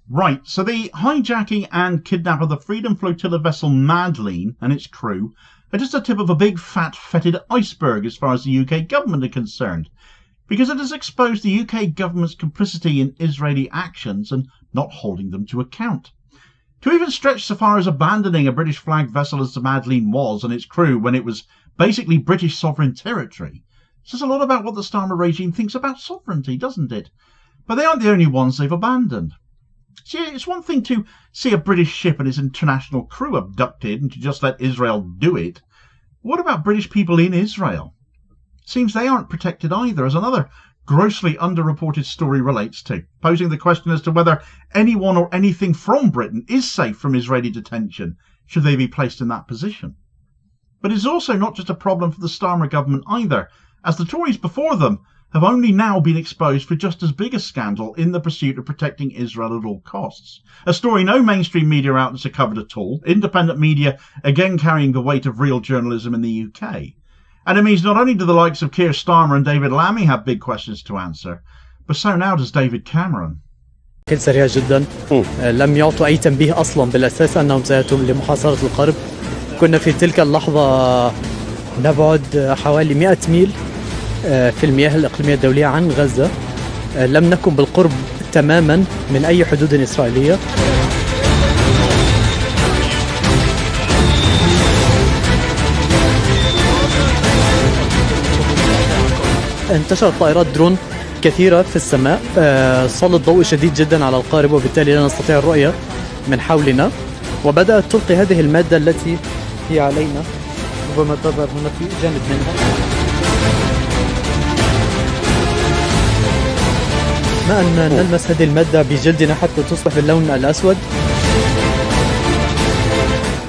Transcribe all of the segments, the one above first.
Right, so the hijacking and kidnap of the Freedom Flotilla vessel Madleen and its crew are just a tip of a big fat fetid iceberg as far as the UK government are concerned, because it has exposed the UK government's complicity in Israeli actions and not holding them to account. To even stretch so far as abandoning a British flag vessel as the Madleen was and its crew when it was basically British sovereign territory says a lot about what the Starmer regime thinks about sovereignty, doesn't it? But they aren't the only ones they've abandoned. See, it's one thing to see a British ship and its international crew abducted and to just let Israel do it. What about British people in Israel? Seems they aren't protected either, as another grossly underreported story relates to, posing the question as to whether anyone or anything from Britain is safe from Israeli detention, should they be placed in that position. But it's also not just a problem for the Starmer government either, as the Tories before them have only now been exposed for just as big a scandal in the pursuit of protecting Israel at all costs. A story no mainstream media outlets have covered at all, independent media again carrying the weight of real journalism in the UK. And it means not only do the likes of Keir Starmer and David Lammy have big questions to answer, but so now does David Cameron. كان سريع جدا. لم يعطوا أي تنبيه أصلا بالأساس أنهم سيأتوا لمحاصرة القرب. كنا في تلك اللحظة نبعد حوالي 100 ميل في المياه الإقليمية الدولية عن غزة. لم نكن بالقرب تماما من أي حدود إسرائيلية. انتشرت طائرات درون كثيرة في السماء، سلط ضوء شديد جدا على القارب وبالتالي لا نستطيع الرؤية من حولنا، وبدأت تلقي هذه المادة التي هي علينا، ربما تظهر هنا في جانب منها. ما أن نلمس هذه المادة بجلدنا حتى تصبح باللون الأسود.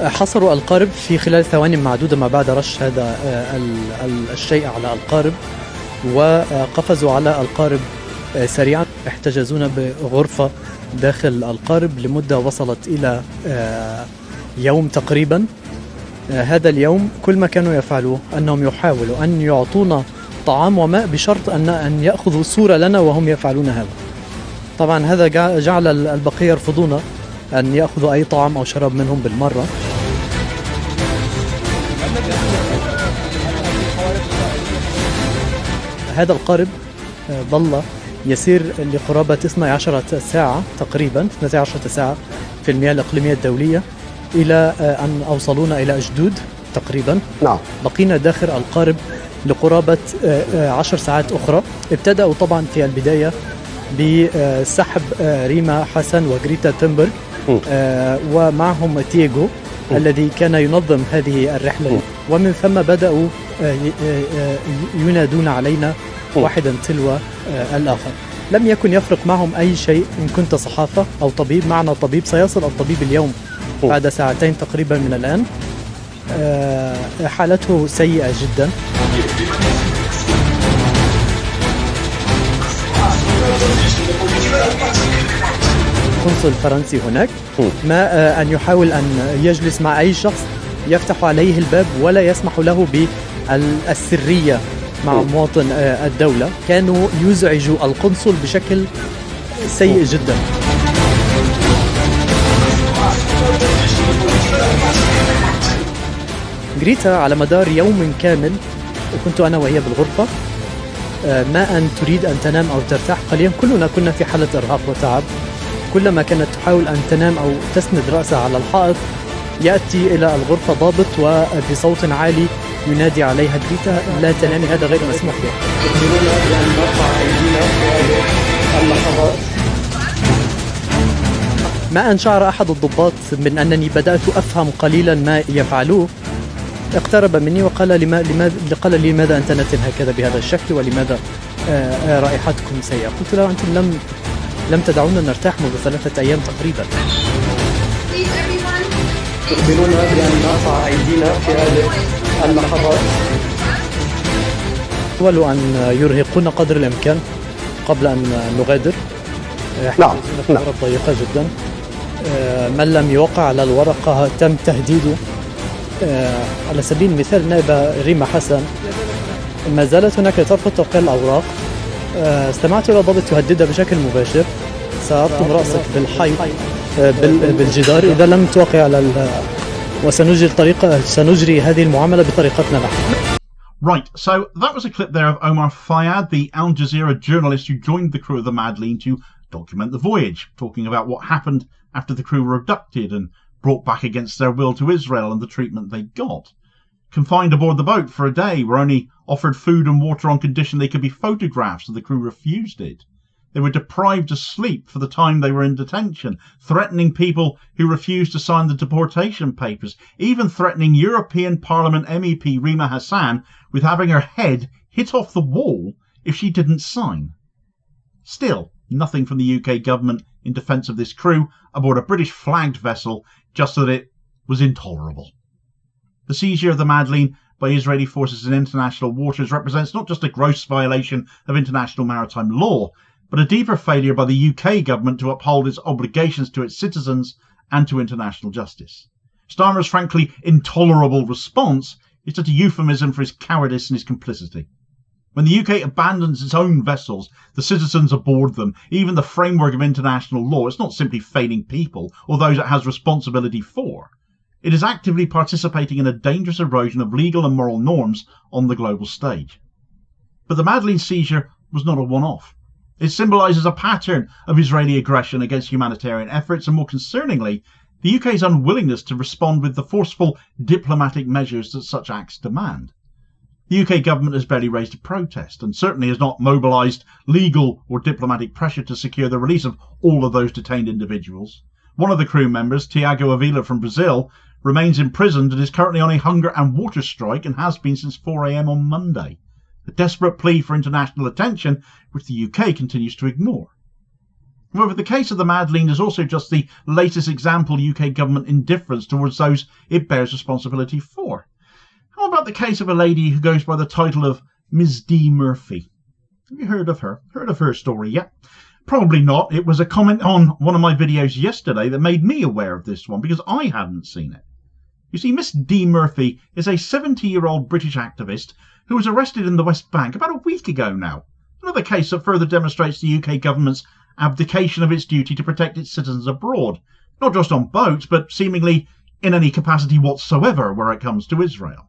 حصروا القارب في خلال ثواني معدودة ما بعد رش هذا الشيء على القارب، وقفزوا على القارب سريعا. احتجزونا بغرفة داخل القارب لمدة وصلت إلى يوم تقريبا. هذا اليوم كل ما كانوا يفعلوه أنهم يحاولوا أن يعطونا طعام وماء بشرط أن يأخذوا صورة لنا وهم يفعلون هذا. طبعا هذا جعل البقية يرفضون أن يأخذوا أي طعام أو شراب منهم بالمرة. هذا القارب ظل يسير لقرابة 12 ساعة تقريبا، 12 ساعة في المياه الإقليمية الدولية إلى أن أوصلونا إلى أشدود تقريبا. نعم. بقينا داخل القارب لقرابة 10 ساعات أخرى. ابتدأوا طبعا في البداية بسحب ريما حسن وغريتا تنبرغ ومعهم تييغو الذي كان ينظم هذه الرحلة، ومن ثم بدأوا ينادون علينا واحدا تلو الآخر. لم يكن يفرق معهم أي شيء إن كنت صحافة أو طبيب. معنا طبيب، سيصل الطبيب اليوم بعد ساعتين تقريبا من الآن. حالته سيئة جدا. القنصل الفرنسي هناك ما أن يحاول أن يجلس مع أي شخص يفتح عليه الباب ولا يسمح له بالسرية مع مواطن الدولة. كانوا يزعجوا القنصل بشكل سيء جدا. غريتا على مدار يوم كامل كنت أنا وهي بالغرفة، ما أن تريد أن تنام أو ترتاح قليلا. كلنا كنا في حالة إرهاق وتعب. كلما كانت تحاول أن تنام أو تسند رأسها على الحائط يأتي إلى الغرفة ضابط وبصوت عالي ينادي عليها: غريتا لا تنامي، هذا غير مسموح به. ما أن شعر أحد الضباط من أنني بدأت أفهم قليلا ما يفعلوه، اقترب مني وقال لي: لماذا أنت نتن هكذا بهذا الشكل، ولماذا رائحتكم سيئة؟ قلت له: أنتم لم تدعونا نرتاح منذ 3 أيام تقريبا. تخبرون بأن نقطع أيدينا في هذه اللحظات. حاولوا أن يرهقونا قدر الإمكان قبل أن نغادر. نعم. ضيقة جدا. من لم يوقع على الورقة تم تهديده. على سبيل المثال نائبة ريما حسن ما زالت هناك ترفض توقيع الأوراق. استمعت إلى ضابط يهددها بشكل مباشر: سأبطم رأسك بالحيط بالجدار إذا لم توقع على سنجري هذه المعاملة بطريقتنا نحن. Right, so that was a clip there of Omar Fayyad, the Al Jazeera journalist who joined the crew of the Madleen to document the voyage, talking about what happened after the crew were abducted and brought back against their will to Israel and the treatment they got. Confined aboard the boat for a day, were only offered food and water on condition they could be photographed, so the crew refused it. They were deprived of sleep for the time they were in detention, threatening people who refused to sign the deportation papers, even threatening European Parliament MEP Rima Hassan with having her head hit off the wall if she didn't sign. Still, nothing from the UK government in defence of this crew aboard a British flagged vessel, just that it was intolerable. The seizure of the Madleen by Israeli forces in international waters represents not just a gross violation of international maritime law, but a deeper failure by the UK government to uphold its obligations to its citizens and to international justice. Starmer's frankly intolerable response is just a euphemism for his cowardice and his complicity. When the UK abandons its own vessels, the citizens aboard them, even the framework of international law, it's not simply failing people or those it has responsibility for. It is actively participating in a dangerous erosion of legal and moral norms on the global stage. But the Madleen seizure was not a one-off. It symbolises a pattern of Israeli aggression against humanitarian efforts and, more concerningly, the UK's unwillingness to respond with the forceful diplomatic measures that such acts demand. The UK government has barely raised a protest and certainly has not mobilised legal or diplomatic pressure to secure the release of all of those detained individuals. One of the crew members, Tiago Avila from Brazil, remains imprisoned and is currently on a hunger and water strike and has been since 4 a.m. on Monday. A desperate plea for international attention, which the UK continues to ignore. However, the case of the Madleen is also just the latest example of UK government indifference towards those it bears responsibility for. How about the case of a lady who goes by the title of Ms. D. Murphy? Have you heard of her? Heard of her story yet? Probably not. It was a comment on one of my videos yesterday that made me aware of this one because I hadn't seen it. You see, Miss D. Murphy is a 70-year-old British activist who was arrested in the West Bank about a week ago now. Another case that further demonstrates the UK government's abdication of its duty to protect its citizens abroad, not just on boats, but seemingly in any capacity whatsoever where it comes to Israel.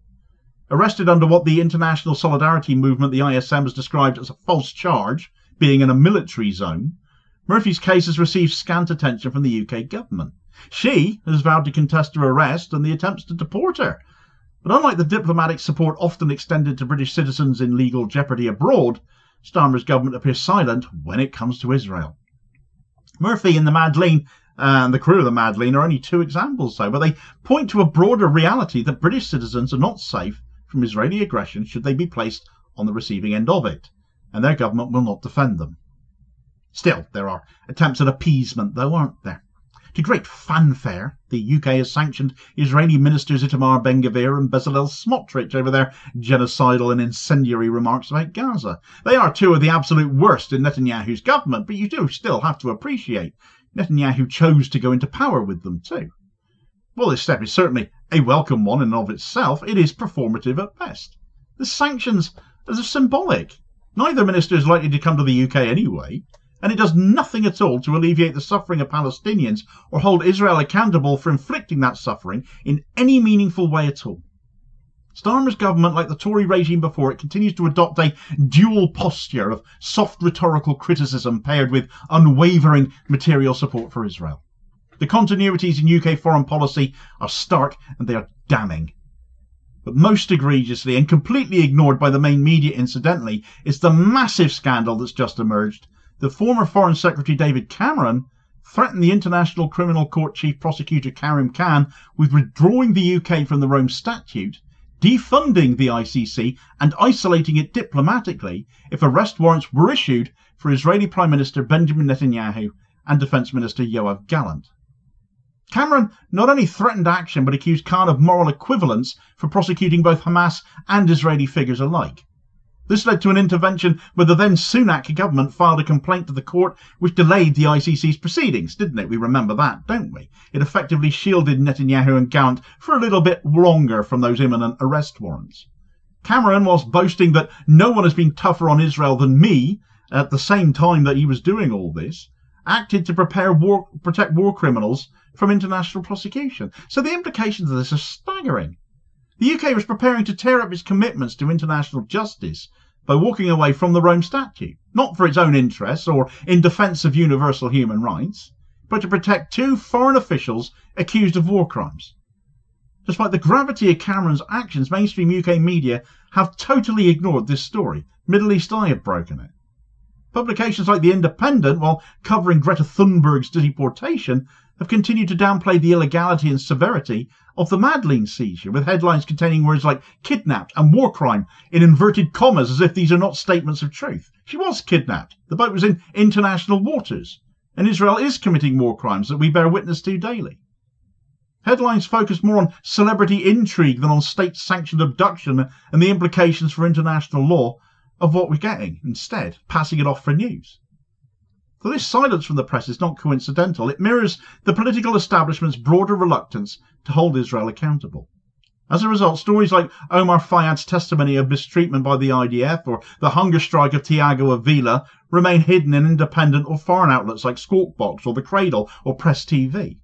Arrested under what the International Solidarity Movement, the ISM, has described as a false charge, being in a military zone, Murphy's case has received scant attention from the UK government. She has vowed to contest her arrest and the attempts to deport her. But unlike the diplomatic support often extended to British citizens in legal jeopardy abroad, Starmer's government appears silent when it comes to Israel. Murphy and the Madleen and the crew of the Madleen are only two examples, though, but they point to a broader reality that British citizens are not safe from Israeli aggression should they be placed on the receiving end of it, and their government will not defend them. Still, there are attempts at appeasement, though, aren't there? To great fanfare, the UK has sanctioned Israeli ministers Itamar Ben-Gvir and Bezalel Smotrich over their genocidal and incendiary remarks about Gaza. They are two of the absolute worst in Netanyahu's government, but you do still have to appreciate Netanyahu chose to go into power with them too. While this step is certainly a welcome one in and of itself, it is performative at best. The sanctions are symbolic. Neither minister is likely to come to the UK anyway, and it does nothing at all to alleviate the suffering of Palestinians or hold Israel accountable for inflicting that suffering in any meaningful way at all. Starmer's government, like the Tory regime before it, continues to adopt a dual posture of soft rhetorical criticism paired with unwavering material support for Israel. The continuities in UK foreign policy are stark and they are damning. But most egregiously and completely ignored by the main media, incidentally, is the massive scandal that's just emerged. The former Foreign Secretary David Cameron threatened the International Criminal Court Chief Prosecutor Karim Khan with withdrawing the UK from the Rome Statute, defunding the ICC and isolating it diplomatically if arrest warrants were issued for Israeli Prime Minister Benjamin Netanyahu and Defence Minister Yoav Gallant. Cameron not only threatened action but accused Khan of moral equivalence for prosecuting both Hamas and Israeli figures alike. This led to an intervention where the then Sunak government filed a complaint to the court which delayed the ICC's proceedings, didn't it? We remember that, don't we? It effectively shielded Netanyahu and Gallant for a little bit longer from those imminent arrest warrants. Cameron, whilst boasting that no one has been tougher on Israel than me at the same time that he was doing all this, acted to protect war criminals from international prosecution. So the implications of this are staggering. The UK was preparing to tear up its commitments to international justice by walking away from the Rome Statute, not for its own interests or in defence of universal human rights, but to protect two foreign officials accused of war crimes. Despite the gravity of Cameron's actions, mainstream UK media have totally ignored this story. Middle East Eye have broken it. Publications like The Independent, while covering Greta Thunberg's deportation, have continued to downplay the illegality and severity of the Madleen seizure, with headlines containing words like kidnapped and war crime in inverted commas, as if these are not statements of truth. She was kidnapped. The boat was in international waters, and Israel is committing war crimes that we bear witness to daily. Headlines focus more on celebrity intrigue than on state-sanctioned abduction and the implications for international law of what we're getting, instead passing it off for news. So this silence from the press is not coincidental. It mirrors the political establishment's broader reluctance to hold Israel accountable. As a result, stories like Omar Fayyad's testimony of mistreatment by the IDF or the hunger strike of Tiago Avila remain hidden in independent or foreign outlets like Squawk Box or The Cradle or Press TV.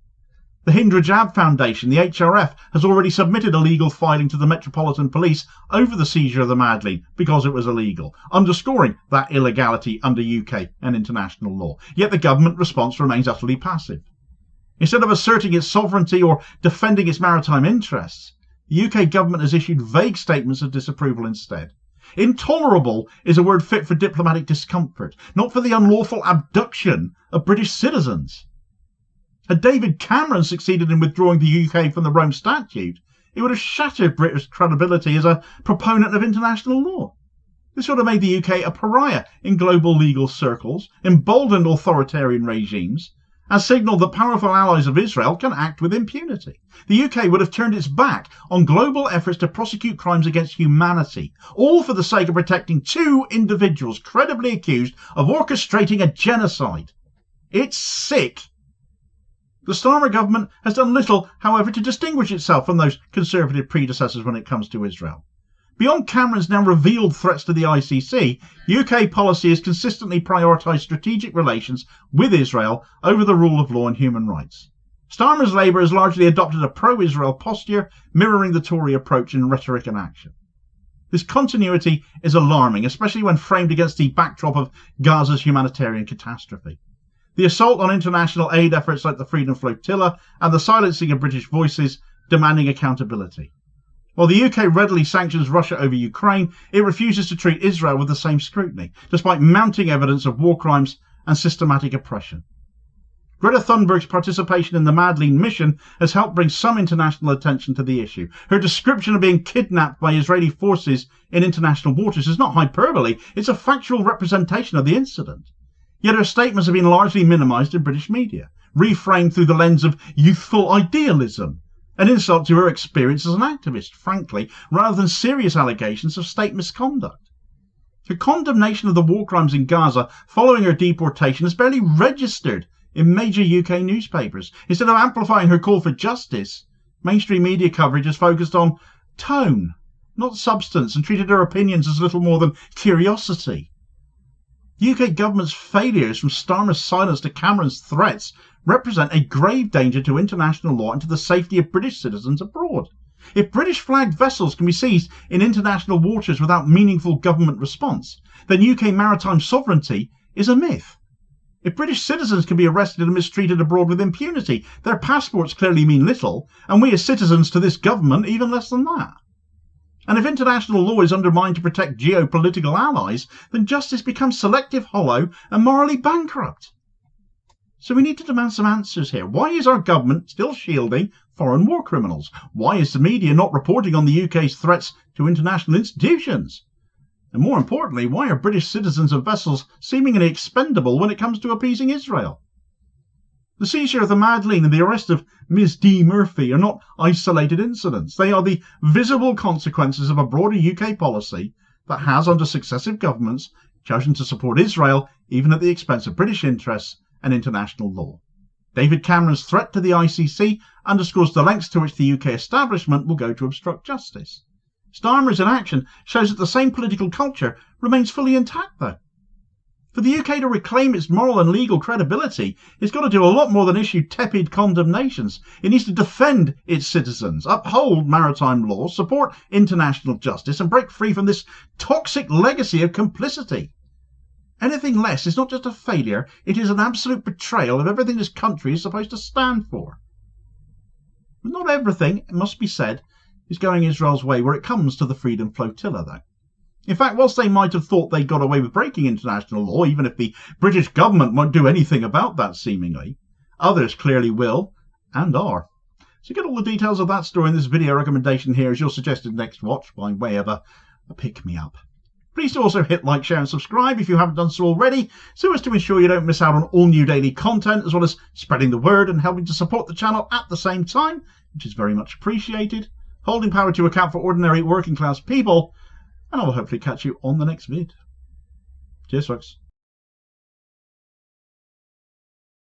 The Hind Rajab Foundation, the HRF, has already submitted a legal filing to the Metropolitan Police over the seizure of the Madleen because it was illegal, underscoring that illegality under UK and international law. Yet the government response remains utterly passive. Instead of asserting its sovereignty or defending its maritime interests, the UK government has issued vague statements of disapproval instead. Intolerable is a word fit for diplomatic discomfort, not for the unlawful abduction of British citizens. Had David Cameron succeeded in withdrawing the UK from the Rome Statute, it would have shattered British credibility as a proponent of international law. This would have made the UK a pariah in global legal circles, emboldened authoritarian regimes, and signalled that powerful allies of Israel can act with impunity. The UK would have turned its back on global efforts to prosecute crimes against humanity, all for the sake of protecting two individuals credibly accused of orchestrating a genocide. It's sick. The Starmer government has done little, however, to distinguish itself from those conservative predecessors when it comes to Israel. Beyond Cameron's now revealed threats to the ICC, UK policy has consistently prioritised strategic relations with Israel over the rule of law and human rights. Starmer's Labour has largely adopted a pro-Israel posture, mirroring the Tory approach in rhetoric and action. This continuity is alarming, especially when framed against the backdrop of Gaza's humanitarian catastrophe. The assault on international aid efforts like the Freedom Flotilla and the silencing of British voices demanding accountability. While the UK readily sanctions Russia over Ukraine, it refuses to treat Israel with the same scrutiny, despite mounting evidence of war crimes and systematic oppression. Greta Thunberg's participation in the Madleen mission has helped bring some international attention to the issue. Her description of being kidnapped by Israeli forces in international waters is not hyperbole, it's a factual representation of the incident. Yet her statements have been largely minimised in British media, reframed through the lens of youthful idealism, an insult to her experience as an activist, frankly, rather than serious allegations of state misconduct. Her condemnation of the war crimes in Gaza following her deportation is barely registered in major UK newspapers. Instead of amplifying her call for justice, mainstream media coverage has focused on tone, not substance, and treated her opinions as little more than curiosity. The UK government's failures, from Starmer's silence to Cameron's threats, represent a grave danger to international law and to the safety of British citizens abroad. If British-flagged vessels can be seized in international waters without meaningful government response, then UK maritime sovereignty is a myth. If British citizens can be arrested and mistreated abroad with impunity, their passports clearly mean little, and we as citizens to this government even less than that. And if international law is undermined to protect geopolitical allies, then justice becomes selective, hollow, and morally bankrupt. So we need to demand some answers here. Why is our government still shielding foreign war criminals? Why is the media not reporting on the UK's threats to international institutions? And more importantly, why are British citizens and vessels seemingly expendable when it comes to appeasing Israel? The seizure of the Madleen and the arrest of Ms. D. Murphy are not isolated incidents. They are the visible consequences of a broader UK policy that has, under successive governments, chosen to support Israel even at the expense of British interests and international law. David Cameron's threat to the ICC underscores the lengths to which the UK establishment will go to obstruct justice. Starmer's inaction shows that the same political culture remains fully intact, though. For the UK to reclaim its moral and legal credibility, it's got to do a lot more than issue tepid condemnations. It needs to defend its citizens, uphold maritime law, support international justice, and break free from this toxic legacy of complicity. Anything less is not just a failure, it is an absolute betrayal of everything this country is supposed to stand for. But not everything, it must be said, is going Israel's way where it comes to the Freedom Flotilla, though. In fact, whilst they might have thought they got away with breaking international law, even if the British government won't do anything about that seemingly, others clearly will, and are. So get all the details of that story in this video recommendation here as your suggested next watch by way of a pick-me-up. Please do also hit like, share and subscribe if you haven't done so already, so as to ensure you don't miss out on all new daily content, as well as spreading the word and helping to support the channel at the same time, which is very much appreciated, holding power to account for ordinary working class people, and I will hopefully catch you on the next vid. Cheers, folks.